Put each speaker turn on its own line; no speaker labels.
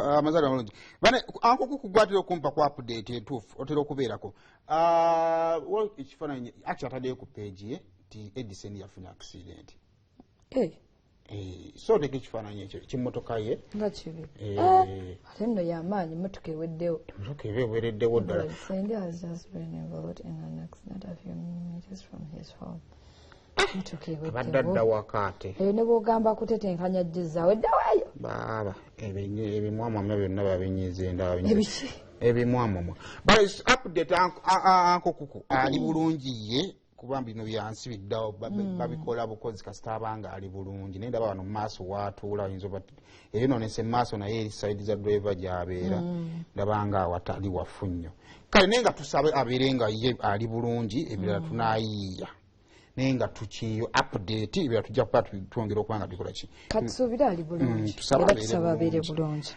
amazala mulungi bane anko kukugwatira okumpa ku update etuufu otera okubeerako ekifaananyi ataddeyo ku page ye ti Edison yafuna accident so oteka ekifaananyi ekyo kimmotoka ye
nga kibi ate nno y'amaanyi emmotoka eweddewo
ewereddewo ddala
Ssendi has just been involved in an accident a few meters from his home.
abadde adda wakaate
ne bw'ogamba kutetenkanya jjizaawo eddaweeyo
baaba ebimwamwamya byonna babinyiza endaba ebimwamwamwa but update anko kuku ali bulungi ye kuba bino byansi biddawo babikola bukozi kasita abanga ali bulungi naye ndaba wano mu maaso waatuula oyinza oba eyo noonese mu maaso naye eri sayidi za driver gy'abeera ndabanga awatali wafu nnyo kale naye nga tusabe abeere nga ye ali bulungi ebirala tunaayiiya naye nga tukiyo update ebirala tujja kuba twongera okuba nga tukola ki
katusuubire ali bulungi era tusaba abeere bulungi.